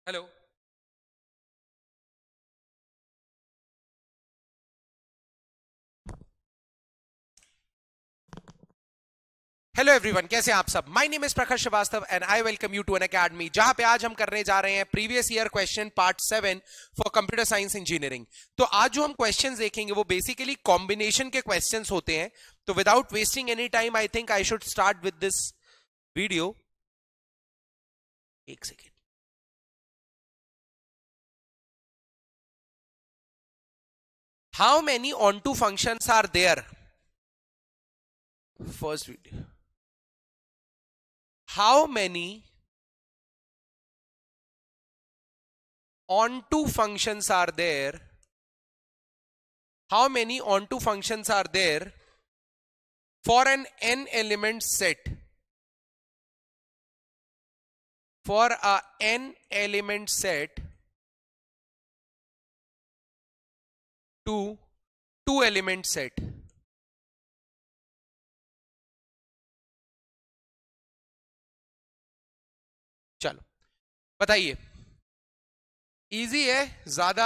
Hello. Hello everyone, कैसे हैं आप सब। My name is Prakash Srivastava and I welcome you to N academy, जहां पे आज हम करने जा रहे हैं previous year question part 7 for computer science engineering. तो आज जो हम क्वेश्चंस देखेंगे वो बेसिकली कॉम्बिनेशन के क्वेश्चंस होते हैं। तो without wasting any time I think I should start with this video. एक second. How many onto functions are there? First video. How many onto functions are there? How many onto functions are there for an n element set? For a n element set to 2 element set. चलो बताइए। Easy है, ज्यादा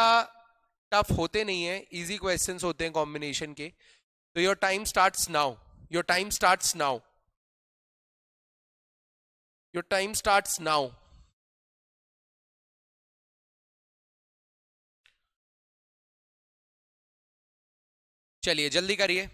tough होते नहीं है, easy questions होते हैं combination के। तो your time starts now. Your time starts now. Your time starts now. चलिए जल्दी करिए।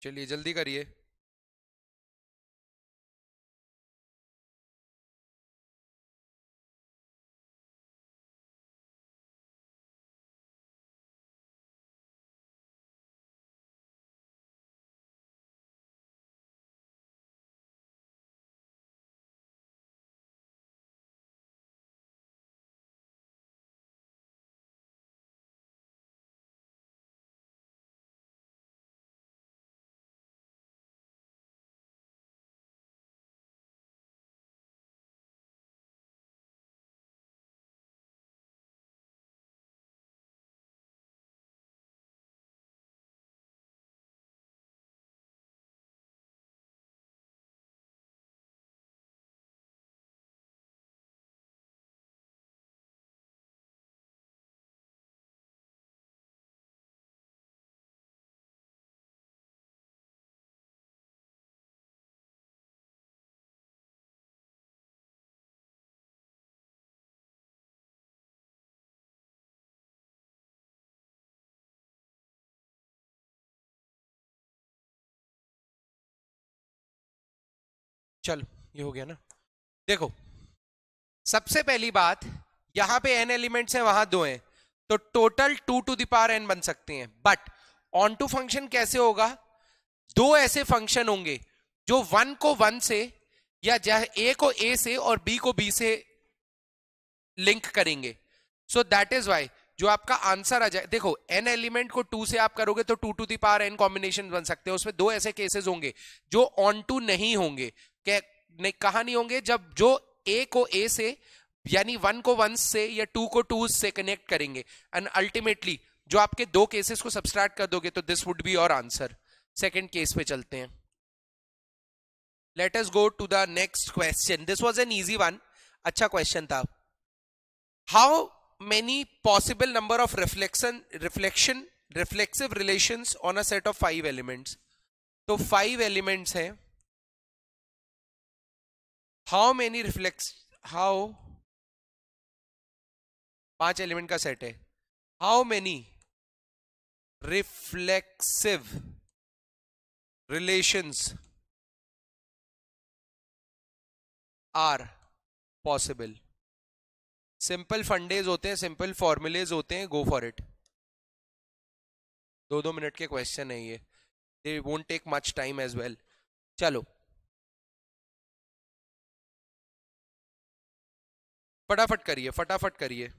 चलिए जल्दी करिए। चलो ये हो गया ना। देखो, सबसे पहली बात, यहां पे n एलिमेंट्स हैं, वहां 2 हैं, तो total 2 to the power n बन सकते हैं। बट ऑन टू फंक्शन कैसे होगा? 2 ऐसे फंक्शन होंगे जो 1 को 1 से या a को a से और b को b से लिंक करेंगे। सो दैट इज वाई जो आपका आंसर आ जाए, देखो n एलिमेंट को 2 से आप करोगे तो 2 to the power n combination बन सकते हैं। उसमें 2 ऐसे केसेस होंगे जो ऑन टू नहीं होंगे। कहा नहीं होंगे? जब जो a को a से यानी 1 को 1 से या 2 को 2 से कनेक्ट करेंगे, एंड अल्टीमेटली जो आपके 2 केसेस को सब्सट्रैक्ट कर दोगे तो this would be your answer. Second case पे चलते हैं। Let us go to the next question. This was an easy one, अच्छा क्वेश्चन था। How many possible number of reflexive relations on a set of 5 elements? तो 5 elements हैं। how many how 5 element का set है। how many reflexive relations are possible? Simple फंडेज होते हैं, simple formulas होते हैं, गो फॉर इट। 2-2 मिनट के क्वेश्चन है ये, they won't take much time as well. चलो फटाफट करिए, फटाफट करिए।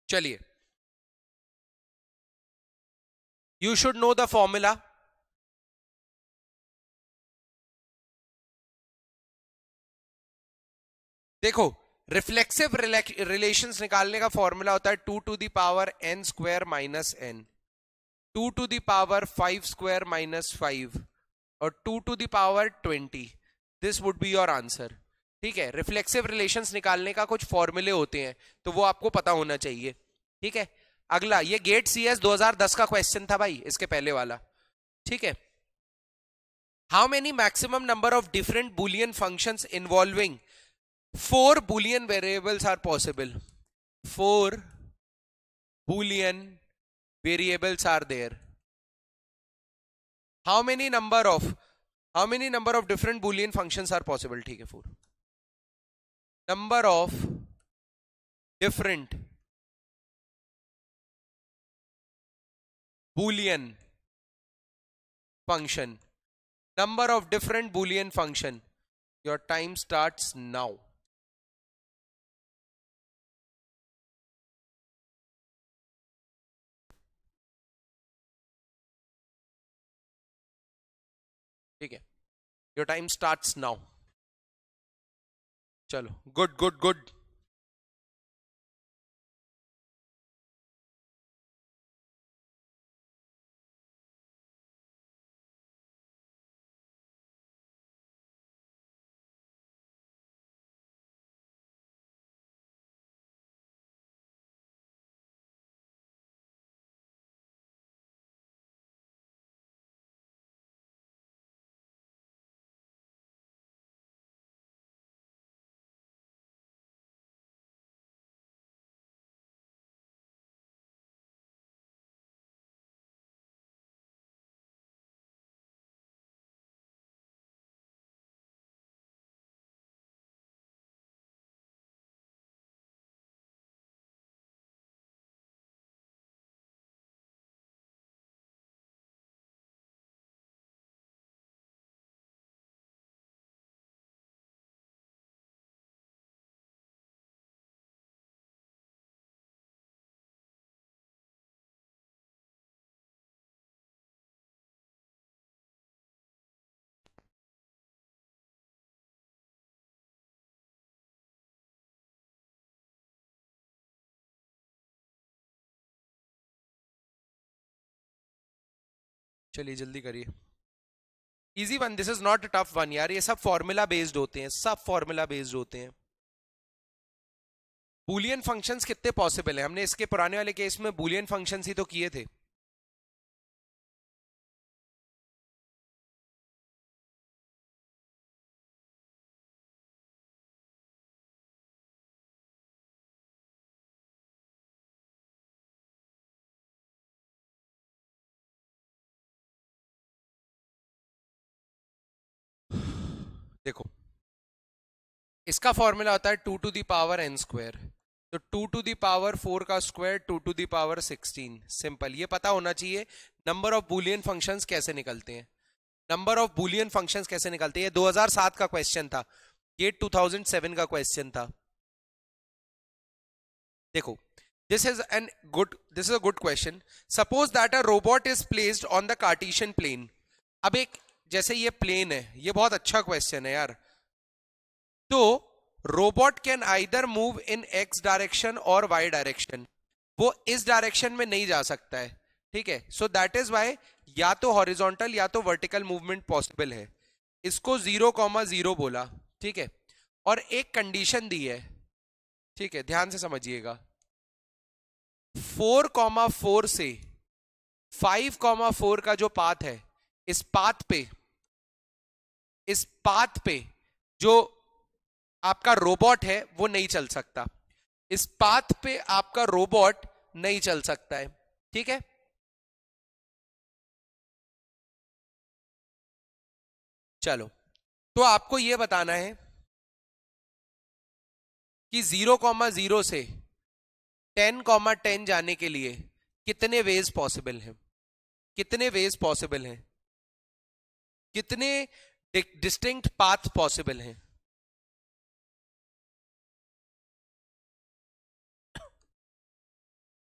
चलिए, you should know the formula. देखो, रिफ्लेक्सिव रिलेशंस निकालने का फॉर्मूला होता है 2 to the power n square minus n, 2 to the power 5 square minus 5 और 2 to the power 20। This would be your answer. ठीक है, रिफ्लेक्सिव रिलेशंस निकालने का कुछ फॉर्मूले होते हैं, तो वो आपको पता होना चाहिए। ठीक है, अगला, ये गेट CS 2010 का क्वेश्चन था भाई, इसके पहले वाला। ठीक है, how many maximum number of different Boolean functions involving 4 Boolean variables are possible? 4 Boolean variables are there. How many number of different Boolean functions are possible? ठीक है, 4 number of different Boolean function, number of different Boolean function. Your time starts now. ठीक है, your time starts now. चलो, good good good. चलिए जल्दी करिए, easy one, this is not a tough one यार, ये सब फॉर्मूला बेस्ड होते हैं, सब फॉर्मूला बेस्ड होते हैं। बूलियन फंक्शंस कितने पॉसिबल है? हमने इसके पुराने वाले केस में बूलियन फंक्शंस ही तो किए थे। इसका फॉर्मूला होता है 2 to the power n square, तो 2 टू द पावर 4 का square 2 to the power 16। Simple, ये पता होना चाहिए नंबर ऑफ बुलियन फंक्शंस कैसे निकलते हैं। नंबर ऑफ बुलियन फंक्शंस कैसे निकलते हैं, 2007 का क्वेश्चन था, ये 2007 का क्वेश्चन था। देखो, this is a good question. Suppose that a robot is placed on the Cartesian plane. अब एक, जैसे ये प्लेन है, ये बहुत अच्छा क्वेश्चन है यार। तो robot can either move in x direction और वाई डायरेक्शन, वो इस डायरेक्शन में नहीं जा सकता है, ठीक है। सो दैट इज वाई या तो हॉरिजॉन्टल या तो वर्टिकल मूवमेंट पॉसिबल है। इसको 0,0 बोला, ठीक है, और एक कंडीशन दी है, ठीक है, ध्यान से समझिएगा। 4,4 से 5,4 का जो पाथ है, इस पाथ पे जो आपका रोबोट है वो नहीं चल सकता, इस पाथ पे आपका रोबोट नहीं चल सकता है, ठीक है। चलो, तो आपको यह बताना है कि 0,0 से 10,10 जाने के लिए कितने वेज पॉसिबल हैं, कितने वेज पॉसिबल हैं, कितने डिस्टिंक्ट पाथ पॉसिबल हैं।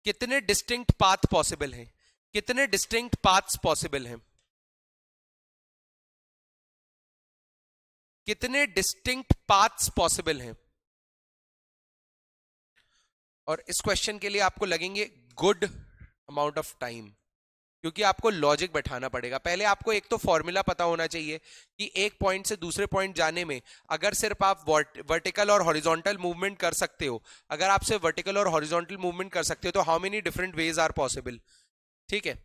कितने डिस्टिंक्ट पाथ पॉसिबल हैं, कितने डिस्टिंक्ट पाथ्स पॉसिबल हैं, कितने डिस्टिंक्ट पाथ्स पॉसिबल हैं। और इस क्वेश्चन के लिए आपको लगेंगे गुड अमाउंट ऑफ टाइम, क्योंकि आपको लॉजिक बैठाना पड़ेगा। पहले आपको एक तो फॉर्मूला पता होना चाहिए कि एक पॉइंट से दूसरे पॉइंट जाने में अगर सिर्फ आप वर्टिकल और हॉरिजॉन्टल मूवमेंट कर सकते हो, अगर आप सिर्फ वर्टिकल और हॉरिजॉन्टल मूवमेंट कर सकते हो, तो how many different ways are possible, ठीक है।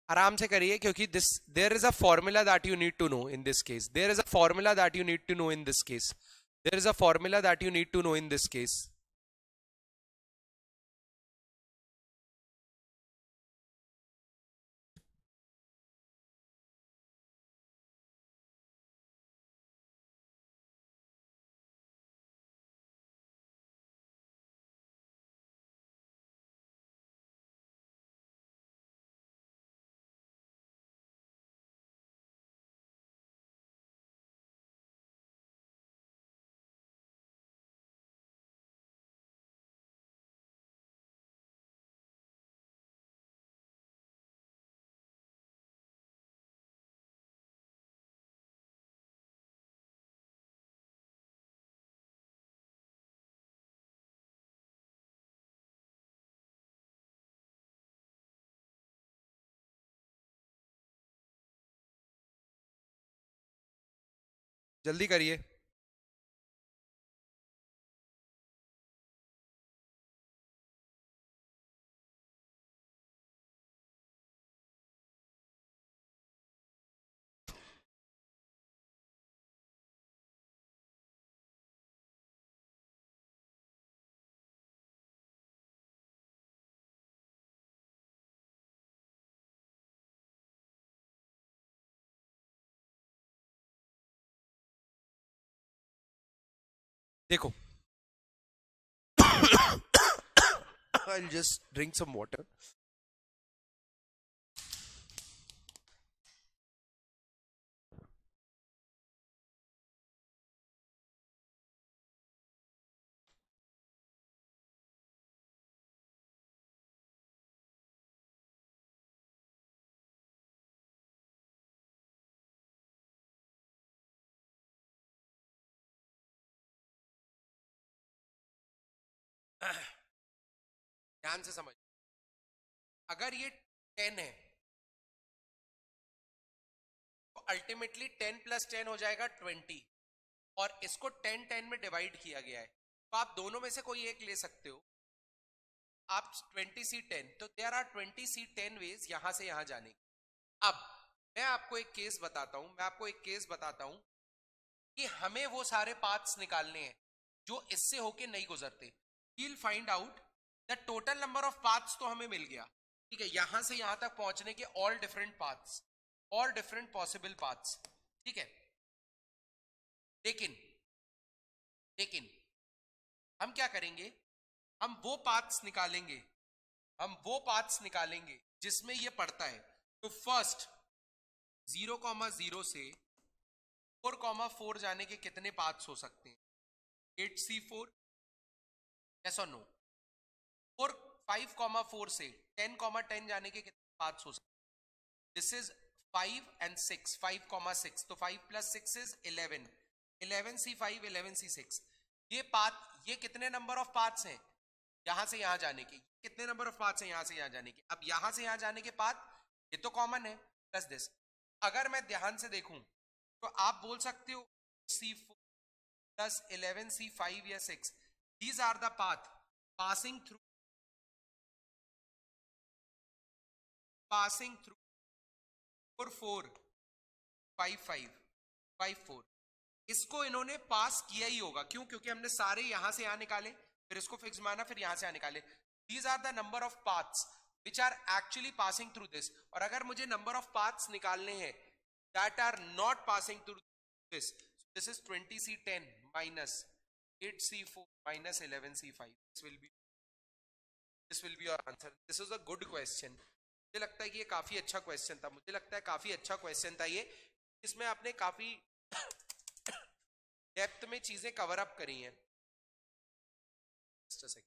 आराम से करिए, क्योंकि this there is a formula that you need to know in this case, there is a formula that you need to know in this case, there is a formula that you need to know in this case. जल्दी करिए। देखो I'll just drink some water. ध्यान से समझ, अगर ये 10 है तो अल्टीमेटली 10 + 10 हो जाएगा 20, और इसको 10 में डिवाइड किया गया है, तो आप दोनों में से कोई एक ले सकते हो। आप 20C10, तो देयर आर 20C10 वेज यहां से यहां जाने की। अब मैं आपको एक केस बताता हूं कि हमें वो सारे पाथ्स निकालने हैं जो इससे होके नहीं गुजरते। We'll find out the total number of paths, तो हमें मिल गया, ठीक है, यहां से यहां तक पहुंचने के all different paths, all different possible paths, ठीक है। लेकिन हम क्या करेंगे, हम वो पाथ्स निकालेंगे जिसमें ये पड़ता है। तो फर्स्ट 0,0 से 4,4 जाने के कितने पाथ्स हो सकते हैं? 8C4, यस और नो? 5,4 से 10,10 जाने के कितने पाथ्स हो सकते हैं? दिस इज 5 and 6, 5,6, तो 5 + 6 इज 11, 11C5, 11C6। ये कितने नंबर ऑफ पाथ्स हैं यहां से यहां जाने के? कितने नंबर ऑफ पाथ्स हैं यहां से यहां जाने के? अब यहां से यहां जाने के पाथ ये तो कॉमन है, प्लस दिस। अगर मैं ध्यान से देखूं तो आप बोल सकते हो C4 + 11C5 या 6, these are the path passing through 4, 4, 5, 5, 5, 4। इसको इन्होंने पास किया ही होगा, क्यों? क्योंकि हमने सारे यहां से यहां निकाले, फिर इसको फिक्स माना, फिर यहां से यहां निकाले। These are the number of paths which are actually passing through this. और अगर मुझे नंबर ऑफ पाथ्स निकालने हैं that are not passing through this, this is 20C10 minus 8C4 minus 11C5, this will be your answer. This is a good question. मुझे लगता है कि ये काफी अच्छा क्वेश्चन था ये। इसमें आपने काफी डेप्थ में चीजें कवर अप करी हैं। Just a second.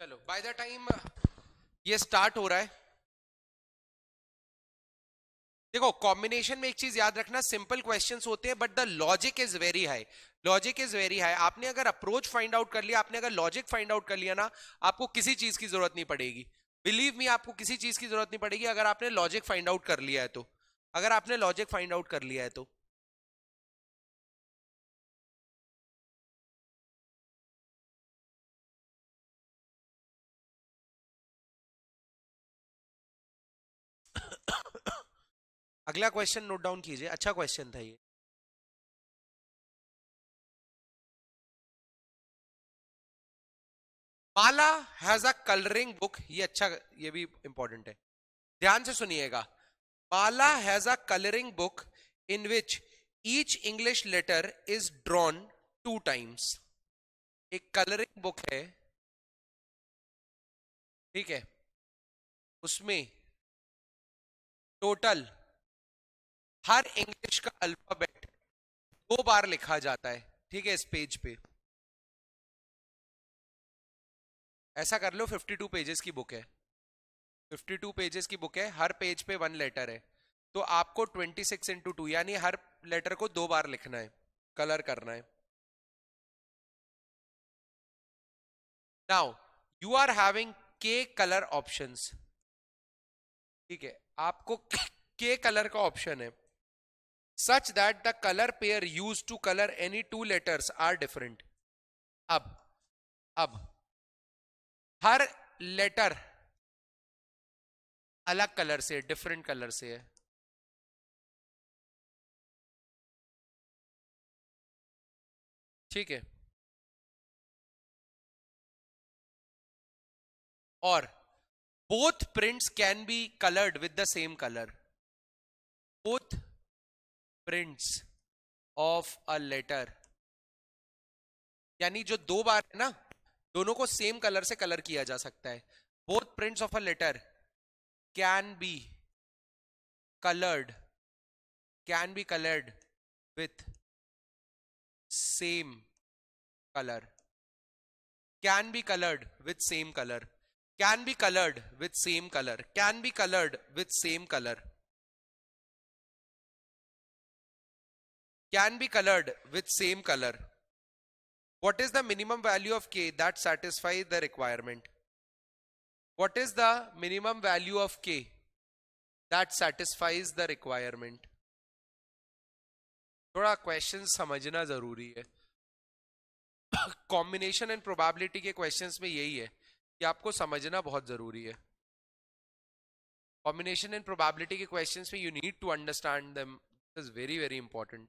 चलो, बाय द टाइम ये स्टार्ट हो रहा है, देखो कॉम्बिनेशन में एक चीज याद रखना, सिंपल क्वेश्चंस होते हैं but the logic is very high. आपने अगर अप्रोच फाइंड आउट कर लिया, आपने अगर लॉजिक फाइंड आउट कर लिया ना, आपको किसी चीज की जरूरत नहीं पड़ेगी। बिलीव मी, आपको किसी चीज की जरूरत नहीं पड़ेगी अगर आपने लॉजिक फाइंड आउट कर लिया है तो। अगला क्वेश्चन नोट डाउन कीजिए, अच्छा क्वेश्चन था ये। Mala has a colouring book, ये भी इंपॉर्टेंट है, ध्यान से सुनिएगा। Mala has a colouring book in which each English letter is drawn 2 times। एक कलरिंग बुक है, ठीक है, उसमें टोटल हर इंग्लिश का अल्फाबेट 2 बार लिखा जाता है, ठीक है, इस पेज पे। ऐसा कर लो, 52 पेजेस की बुक है, 52 पेजेस की बुक है, हर पेज पे 1 लेटर है, तो आपको 26 × 2 यानी हर लेटर को 2 बार लिखना है, कलर करना है। नाउ यू आर हैविंग के कलर ऑप्शंस, ठीक है, आपको के कलर का ऑप्शन है। such that the color pair used to color any two letters are different. अब हर लेटर अलग कलर से, डिफरेंट कलर से है. ठीक है. और both prints can be colored with the same color. Both prints of a letter, यानी जो दो बार है ना, दोनों को सेम कलर से कलर किया जा सकता है. Both prints of a letter can be colored with same color. Can be colored with same color. Can be colored with same color. Can be colored with same color. Can be colored with same color. What is the minimum value of K that satisfies the requirement? What is the minimum value of K that satisfies the requirement? थोड़ा question समझना जरूरी है. Combination and probability के questions में यही है कि आपको समझना बहुत जरूरी है. कॉम्बिनेशन एंड प्रोबेबिलिटी के क्वेश्चंस में you need to understand them. It is very very important.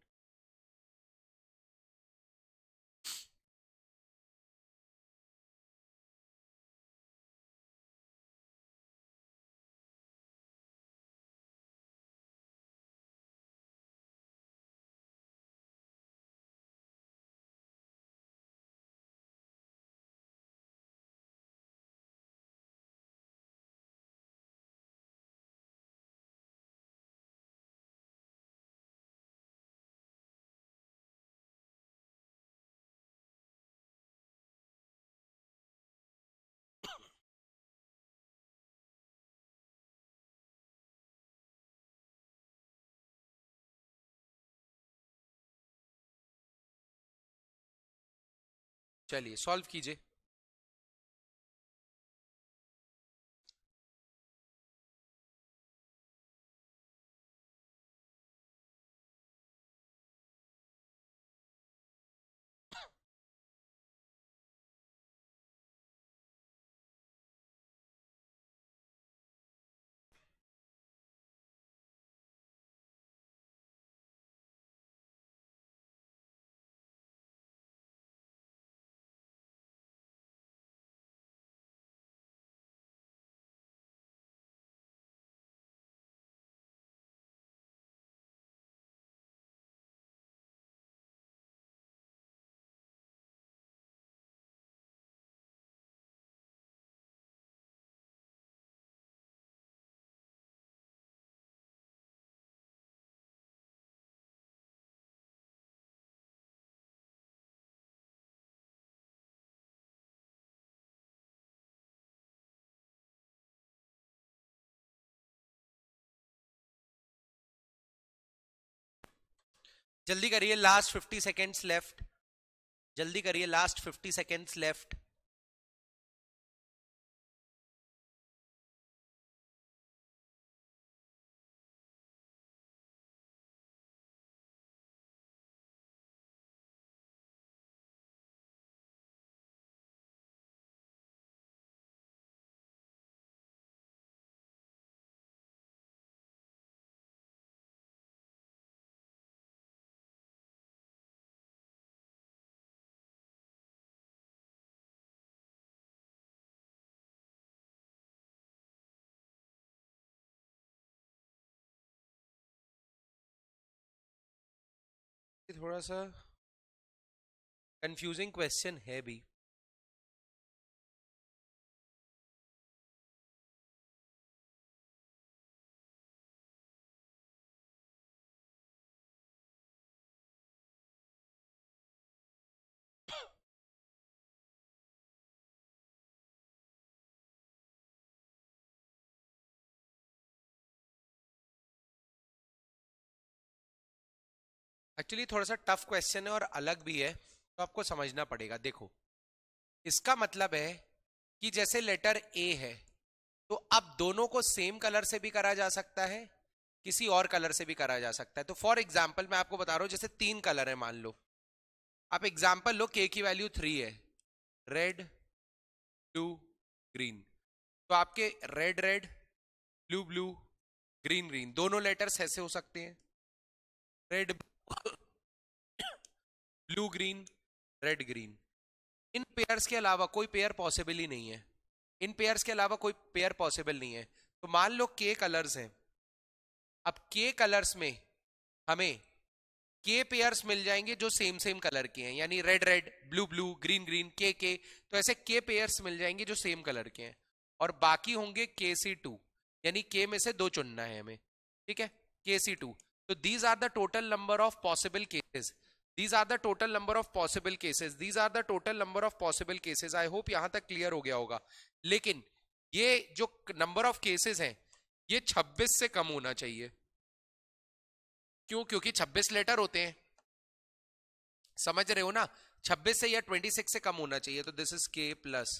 चलिए सॉल्व कीजिए. जल्दी करिए, लास्ट 50 सेकेंड्स लेफ्ट. जल्दी करिए, लास्ट 50 सेकेंड्स लेफ्ट. थोड़ा सा कंफ्यूजिंग क्वेश्चन है भी. एक्चुअली थोड़ा सा टफ क्वेश्चन है और अलग भी है, तो आपको समझना पड़ेगा. देखो, इसका मतलब है कि जैसे लेटर ए है, तो अब दोनों को सेम कलर से भी करा जा सकता है, किसी और कलर से भी करा जा सकता है। तो फॉर एग्जाम्पल मैं आपको बता रहा हूं, जैसे 3 कलर है मान लो, आप एग्जाम्पल लो, के की वैल्यू 3 है, रेड ब्लू ग्रीन, तो आपके red red, blue blue, green green, दोनों लेटर्स ऐसे हो सकते हैं, red blue green, red green. इन पेयर्स के अलावा कोई पेयर पॉसिबल ही नहीं है, इन पेयर्स के अलावा कोई पेयर पॉसिबल नहीं है। तो मान लो के कलर्स हैं, अब के कलर्स में हमें के पेयर्स मिल जाएंगे जो सेम सेम कलर के हैं, यानी red red, blue blue, green green, के, तो ऐसे के पेयर्स मिल जाएंगे जो सेम कलर के हैं, और बाकी होंगे KC2, यानी के में से 2 चुनना है हमें, ठीक है, KC2। तो these are the total number of possible cases, these are the total number of possible cases, these are the total number of possible cases. I hope यहां तक क्लियर हो गया होगा। लेकिन ये जो नंबर ऑफ केसेस हैं ये 26 से कम होना चाहिए। क्यों? क्योंकि 26 लेटर होते हैं, समझ रहे हो ना, 26 से या 26 से कम होना चाहिए। तो this is K plus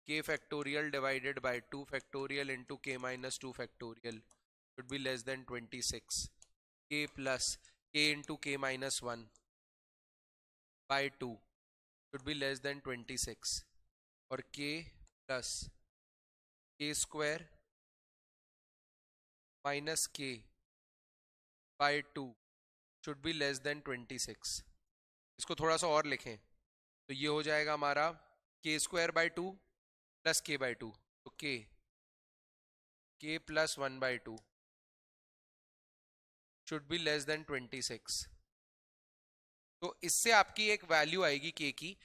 K factorial divided by 2 factorial into K minus 2 factorial should be less than 26, K plus K into K minus 1 by 2 should be less than 26, और K plus K square minus K by 2 should be less than 26। इसको थोड़ा सा और लिखें तो ये हो जाएगा हमारा K square by 2 plus K by 2, तो K plus 1 by 2 should be less than 26। तो इससे आपकी एक वैल्यू आएगी के की,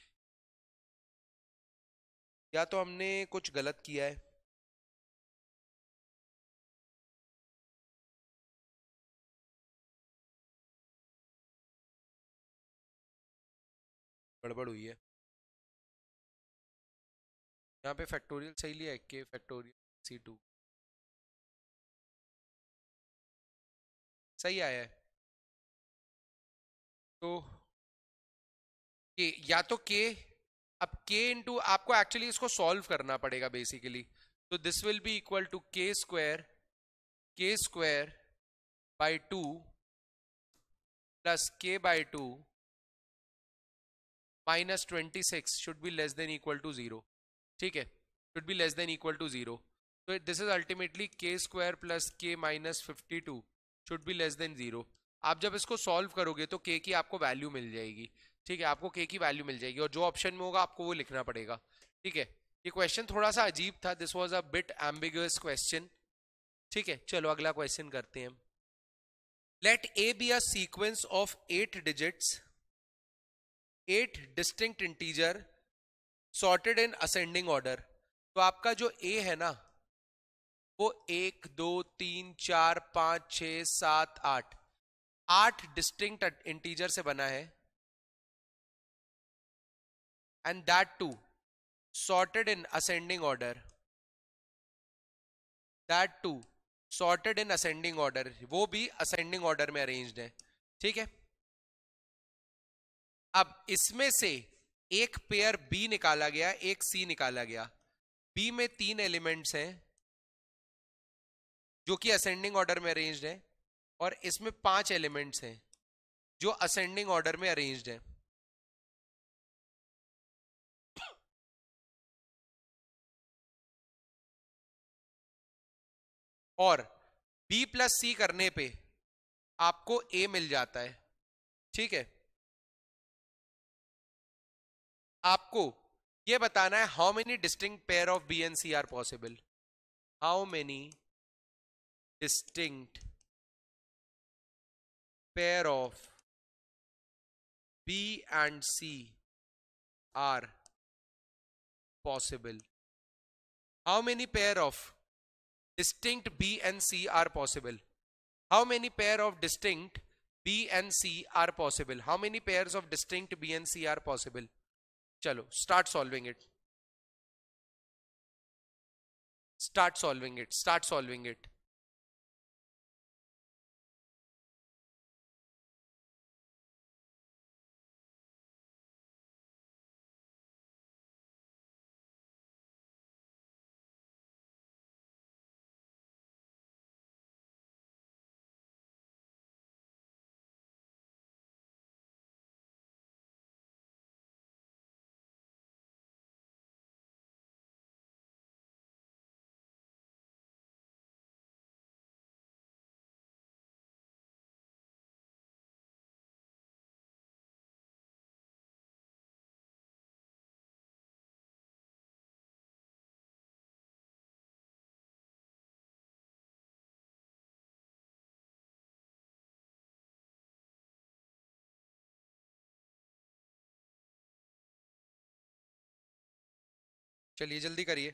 या तो हमने कुछ गलत किया है, गड़बड़ हुई है, यहाँ पे फैक्टोरियल सही लिया है, के फैक्टोरियल C2 सही आया है। तो के, या तो के, अब के इंटू, आपको एक्चुअली इसको सॉल्व करना पड़ेगा बेसिकली, तो this will be equal to K square by 2 plus K by 2 minus 26 should be less than equal to 0, ठीक है, should be less than equal to 0। तो this is ultimately K square plus K minus 52 should be less than 0। आप जब इसको solve करोगे तो के की आपको वैल्यू मिल जाएगी, ठीक है, आपको के की वैल्यू मिल जाएगी, और जो ऑप्शन में होगा आपको वो लिखना पड़ेगा, ठीक है। ये क्वेश्चन थोड़ा सा अजीब था, this was a bit ambiguous question, ठीक है। चलो अगला क्वेश्चन करते हैं। Let A be a sequence of 8 digits, 8 distinct integer sorted in ascending order. तो आपका जो ए है ना वो 1 2 3 4 5 6 7 8, 8 डिस्टिंक्ट इंटीजर से बना है, and that too sorted in ascending order, that too sorted in ascending order, वो भी ascending order में arranged है, ठीक है। अब इसमें से एक पेयर B निकाला गया, एक C निकाला गया। B में 3 एलिमेंट्स हैं जो कि असेंडिंग ऑर्डर में अरेंज्ड है, और इसमें 5 एलिमेंट्स हैं जो असेंडिंग ऑर्डर में अरेंज्ड है। और B प्लस C करने पे आपको A मिल जाता है, ठीक है। आपको ये बताना है how many distinct pair of B and C are possible, how many distinct pair of B and C are possible, how many pair of distinct B and C are possible, how many pair of distinct B and C are possible, how many pairs of distinct B and C are possible। चलो start solving it, start solving it, start solving it। चलिए जल्दी करिए।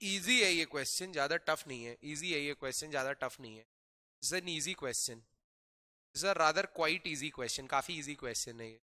Easy है ये question, ज्यादा tough नहीं है। Easy है ये क्वेश्चन, ज्यादा टफ नहीं है। It's an easy question, it's a rather quite easy question, काफी इजी क्वेश्चन है ये।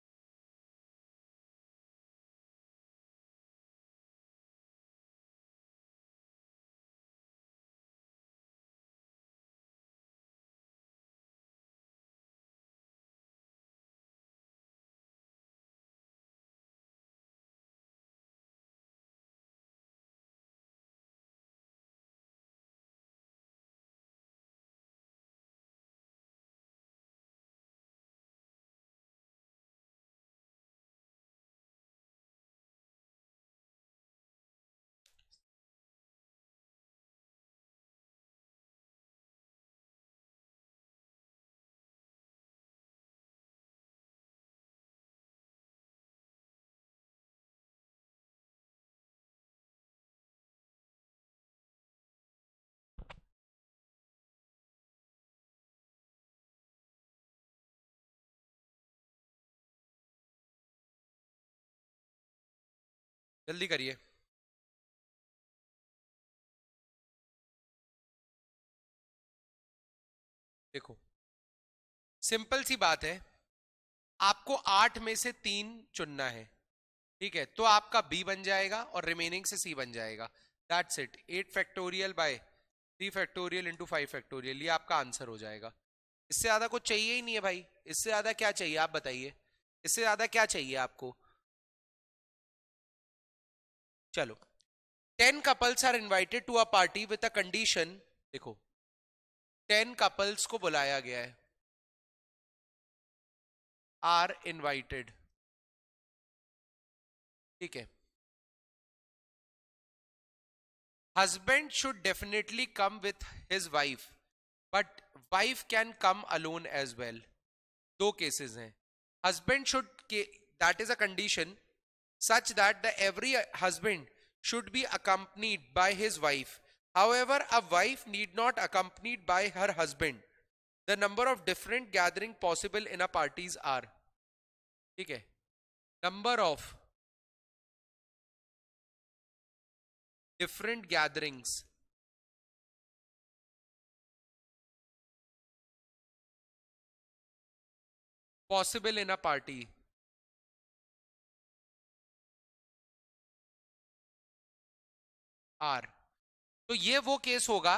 जल्दी करिए। देखो, सिंपल सी बात है, आपको 8 में से 3 चुनना है, ठीक है? तो आपका बी बन जाएगा और रिमेनिंग से सी बन जाएगा। That's it. 8 factorial by 3 factorial into 5 factorial, ये आपका आंसर हो जाएगा। इससे ज्यादा कुछ चाहिए ही नहीं है भाई। इससे ज्यादा क्या चाहिए आप बताइए, इससे ज्यादा क्या चाहिए आपको? चलो, 10 couples are invited to a party with a condition। देखो, 10 couples को बुलाया गया है, आर इनवाइटेड, ठीक है? Husband should definitely come with his wife, but wife can come alone as well. दो केसेस हैं। Husband should, that is a condition such that the every husband should be accompanied by his wife. However, a wife need not accompanied by her husband. The number of different gathering possible in a parties are, ठीक है? Number of different gatherings possible in a party are। तो ये वो case होगा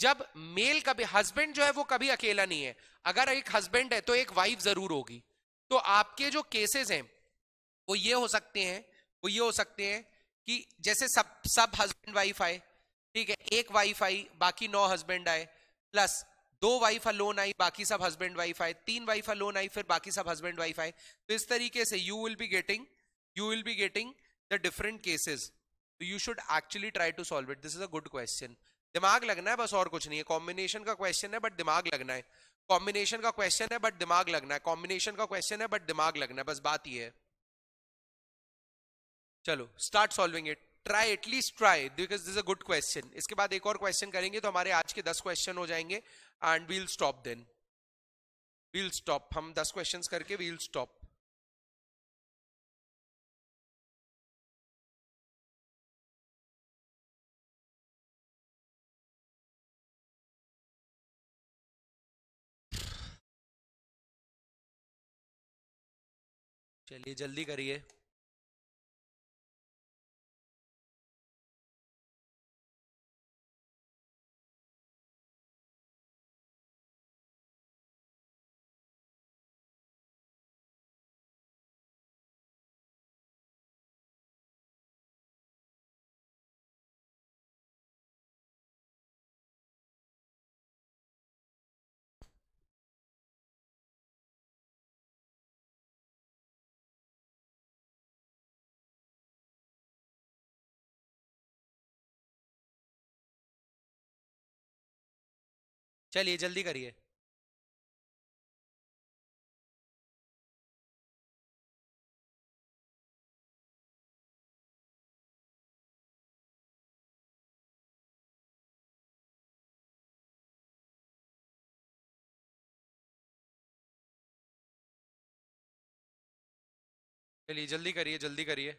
जब mail कभी, husband जो है वो कभी अकेला नहीं है। अगर एक हस्बैंड है तो एक वाइफ जरूर होगी। तो आपके जो केसेस हैं वो ये हो सकते हैं, वो ये हो सकते हैं कि जैसे सब सब हस्बैंड वाइफ आए, ठीक है? एक वाइफ आई, बाकी 9 हस्बैंड आए, प्लस 2 वाइफ अलोन आई, बाकी सब हस्बैंड वाइफ आए, 3 वाइफ अलोन आई, फिर बाकी सब हस्बैंड वाइफ आए। तो इस तरीके से you will be getting the different cases. तो you should actually try to solve it. This is a good question. दिमाग लगना है बस, और कुछ नहीं है। कॉम्बिनेशन का क्वेश्चन है बट दिमाग लगना है। कॉम्बिनेशन का क्वेश्चन है बट दिमाग लगना है। कॉम्बिनेशन का क्वेश्चन है बट दिमाग लगना है, बस बात ये है। चलो start solving it. Try, at least try, because this a good question. इसके बाद एक और क्वेश्चन करेंगे तो हमारे आज के 10 क्वेश्चन हो जाएंगे and we'll stop. Then we'll stop, हम 10 क्वेश्चंस करके वील स्टॉप। चलिए जल्दी करिए। चलिए जल्दी करिए। चलिए जल्दी करिए, जल्दी करिए।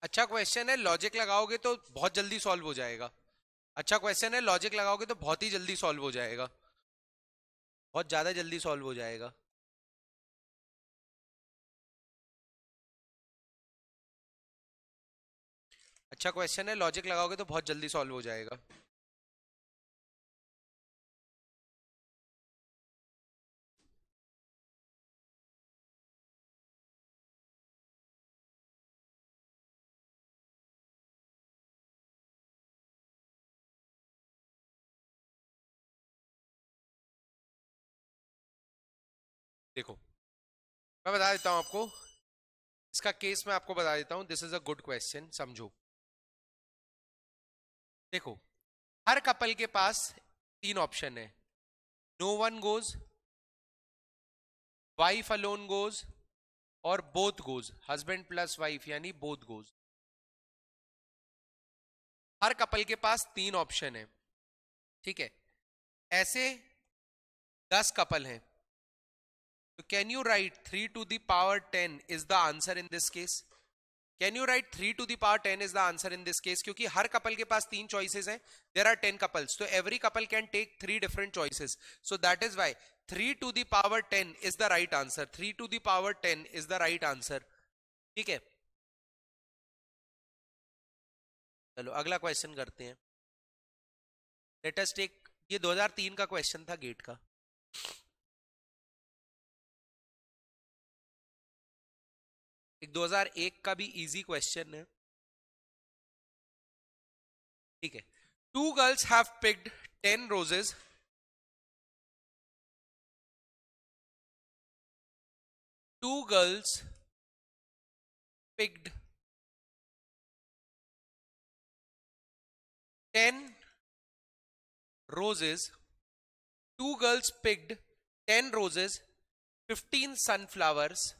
अच्छा क्वेश्चन है, लॉजिक लगाओगे तो बहुत जल्दी सॉल्व हो जाएगा। अच्छा क्वेश्चन है, लॉजिक लगाओगे तो बहुत ही जल्दी सॉल्व हो जाएगा, बहुत ज्यादा जल्दी सॉल्व हो जाएगा। अच्छा क्वेश्चन है, लॉजिक लगाओगे तो बहुत जल्दी सॉल्व हो जाएगा। देखो मैं बता देता हूं आपको, इसका केस मैं आपको बता देता हूं। This is a good question, समझो। देखो, हर कपल के पास तीन ऑप्शन है। No one goes, wife alone goes, और both goes, husband plus wife यानी बोथ गोज। हर कपल के पास तीन ऑप्शन है, ठीक है। ऐसे 10 कपल हैं, तो can you write 3 to the power 10 is the answer in this case? Can you write 3 to the power 10 is the answer in this case? क्योंकि हर कपल के पास तीन चॉइसेस हैं, देयर आर 10 कपल्स, तो every couple can take 3 different choices, so that is why 3 to the power 10 is the right answer. 3 to the power 10 is the right answer, ठीक है। चलो अगला क्वेश्चन करते हैं। लेट अस टेक, ये 2003 का question था गेट का। एक 2001 का भी इजी क्वेश्चन है, ठीक है। Two girls have picked 10 roses, two girls picked 10 roses. Two girls picked 10 roses, 15 sunflowers,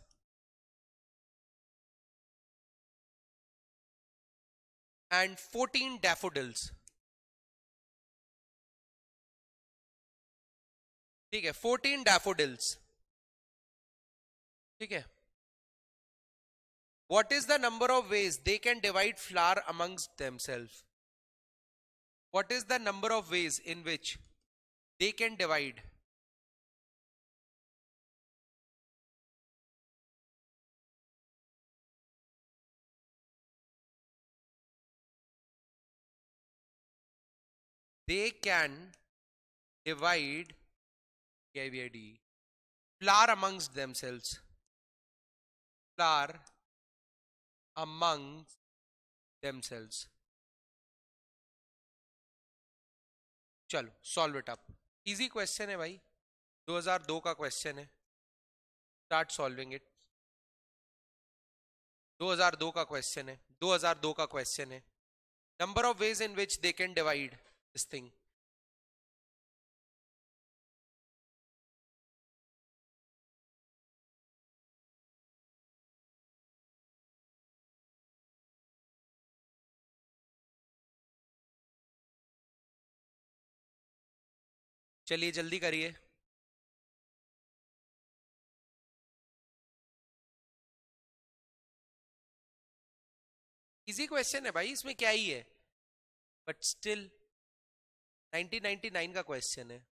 and 14 daffodils. ठीक है, 14 daffodils, ठीक है। What is the number of ways they can divide flower amongst themselves? What is the number of ways in which they can divide? They can divide flower amongst themselves. Flower amongst themselves. चलो solve it up. Easy question है भाई, 2002 का question है। Start solving it. 2002 का question है, 2002 का question है। Number of ways in which they can divide this thing. चलिए जल्दी करिए। इजी क्वेश्चन है भाई, इसमें क्या ही है, बट स्टिल 1999 का क्वेश्चन है।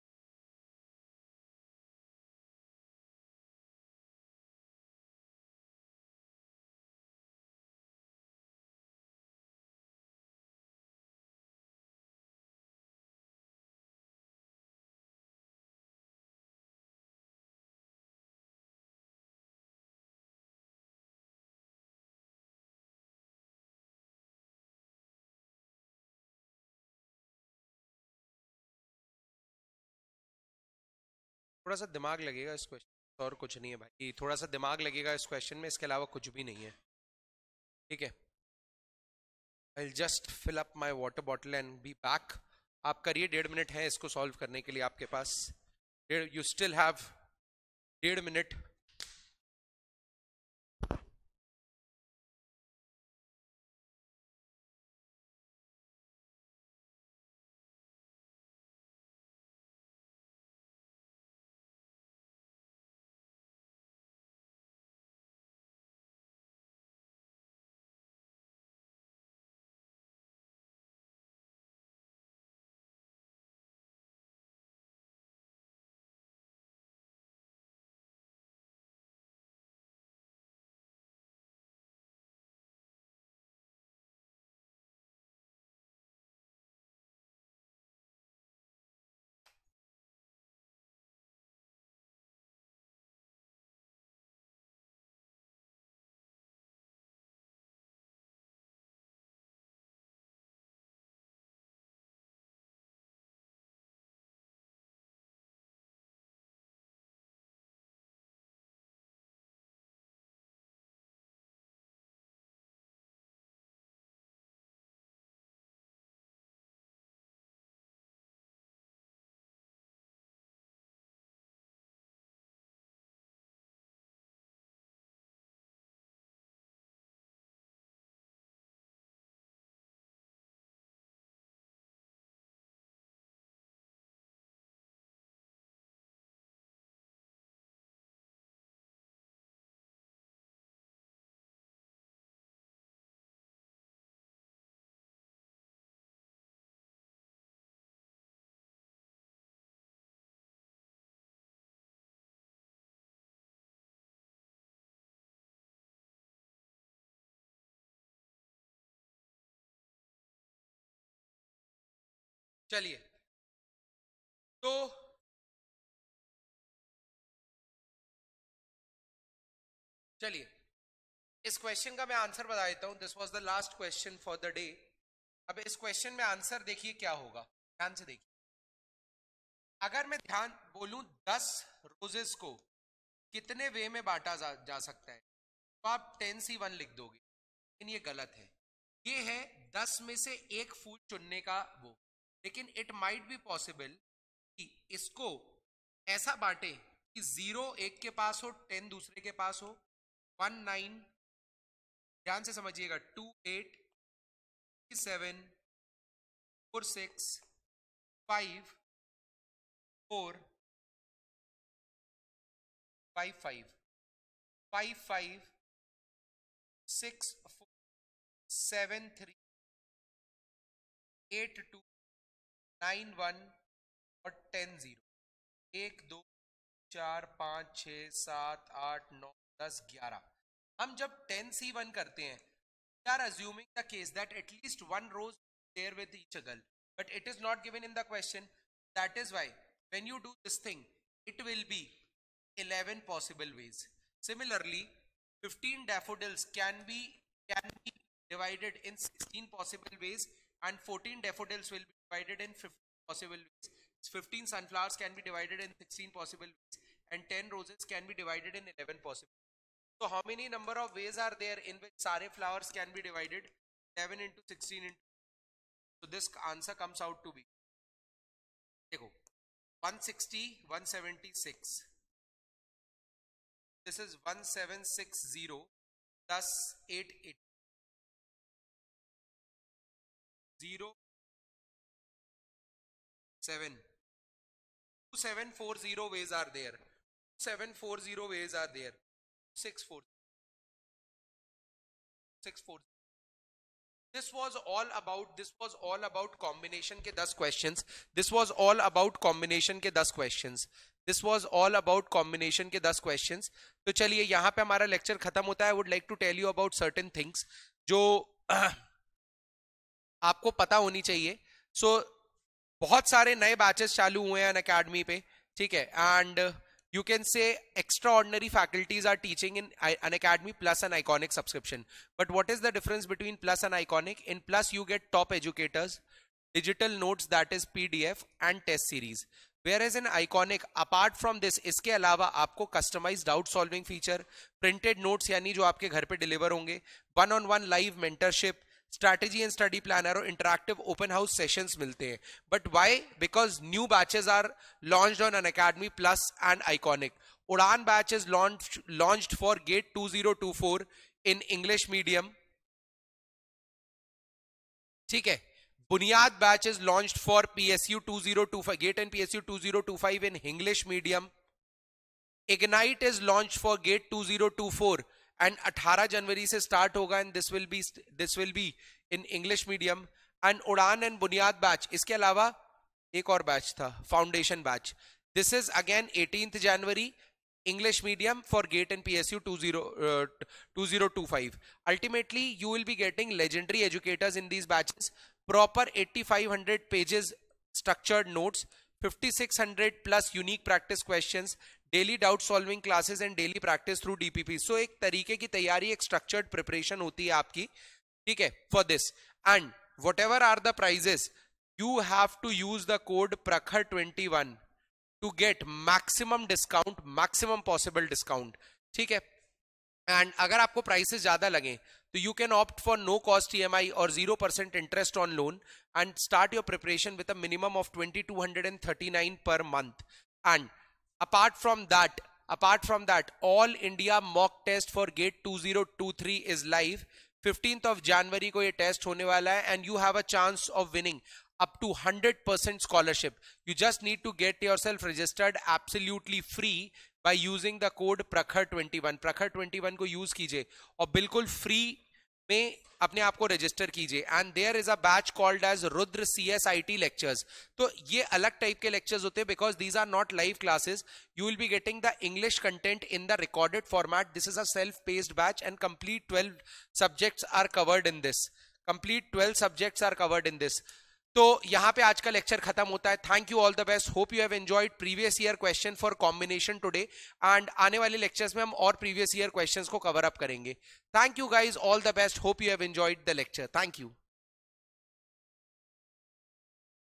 थोड़ा सा दिमाग लगेगा इस क्वेश्चन, और कुछ नहीं है भाई, थोड़ा सा दिमाग लगेगा इस क्वेश्चन में, इसके अलावा कुछ भी नहीं है, ठीक है। I'll just fill up my water bottle and be back. आप करिए, 1.5 मिनट है इसको सॉल्व करने के लिए आपके पास, यू स्टिल हैव 1.5 मिनट। चलिए, तो चलिए इस क्वेश्चन का मैं आंसर बता देता हूं। This was the last question for the day. अब इस क्वेश्चन में आंसर देखिए क्या होगा, ध्यान से देखिए। अगर मैं ध्यान बोलूं 10 रोजेस को कितने वे में बांटा जा सकता है, तो आप 10C1 लिख दोगे, लेकिन ये गलत है। ये है 10 में से एक फूल चुनने का वो, लेकिन इट माइट बी पॉसिबल कि इसको ऐसा बांटे कि 0 एक के पास हो, 10 दूसरे के पास हो, 1 9, ध्यान से समझिएगा, 2 8, 7 4 6 5 4 5 5 5 5 6 4 7 3 8 2 9 1 और 10 0। 1 2 4 5 6 7 8 9 10 11। हम जब 10C1 करते हैं, we are assuming the case that at least one row is there with each other, but it is not given in the question. That is why when you do this thing, it will be 11 possible ways. Similarly, 15 daffodils can be divided in 16 possible ways, and 14 daffodils will be divided in 15 possible ways. 15 sunflowers can be divided in 16 possible ways, and 10 roses can be divided in 11 possible. So how many number of ways are there in which sare flowers can be divided? 11 into 16 into. So this answer comes out to be, देखो, 160, 176. This is 1760 plus 880. 0 7. 2740 ways are there. 740 ways are there. 640. This was all about combination के 10 questions. This was all about combination के 10 questions. This was all about combination के 10 questions. तो चलिए यहाँ पे हमारा lecture खत्म होता है. I would like to tell you about certain things जो आपको पता होनी चाहिए. So बहुत सारे नए बैचेस चालू हुए हैं अनअकैडमी पे, ठीक है, and you can say extraordinary faculties are teaching in Unacademy Plus and Iconic subscription. But what is the difference between Plus and Iconic? In Plus you get top educators, digital notes, that is PDF, and test series. Whereas in Iconic, apart from this, इसके अलावा आपको customized doubt solving feature, printed notes यानी जो आपके घर पे deliver होंगे, one-on-one live mentorship, strategy and study planner और interactive open house sessions मिलते हैं. But why? Because new batches are launched on Unacademy Plus and Iconic. Udaan batch is launched for GATE 2024 in English medium. ठीक है. Bunyad batch is launched for PSU 2025, GATE and PSU 2025 in English medium. Ignite is launched for GATE 2024 and 18 जनवरी से start होगा and this will be in English medium. And Udaan and Bunyad batch, इसके अलावा एक और batch था, Foundation batch. This is again 18th January, English medium for GATE and PSU 2025. Ultimately, you will be getting legendary educators in these batches. Proper 8500 pages structured notes, 5600 plus unique practice questions, daily doubt solving classes and daily practice through DPP. So एक तरीके की तैयारी, एक structured preparation होती है आपकी, ठीक है, for this. And whatever are the prizes, you have to use the code Prakhar21 to get maximum discount, maximum possible discount, ठीक है. And अगर आपको prices ज़्यादा लगे तो you can opt for no cost EMI or 0% interest on loan and start your preparation with a minimum of 2239 per month. And apart from that, all India mock test for GATE 2023 is live. 15th of January को ये test होने वाला है and you have a chance of winning up to 100% scholarship. You just need to get yourself registered absolutely free by using the code Prakhar21. Prakhar21 को use कीजिए और बिल्कुल free में अपने आप को रजिस्टर कीजिए. And there is a batch called as Rudra CSIT lectures. तो ये अलग टाइप के लेक्चर्स होते हैं because these are not live classes. You will be getting the English content in the recorded format. This is a self paced batch and complete 12 subjects are covered in this. Complete 12 subjects are covered in this. तो यहाँ पे आज का lecture खत्म होता है. Thank you, all the best. Hope you have enjoyed previous year question for combination today. And आने वाले लेक्चर्स में हम और प्रीवियस ईयर क्वेश्चंस को कवर अप करेंगे. Thank you guys, all the best. Hope you have enjoyed the lecture. Thank you.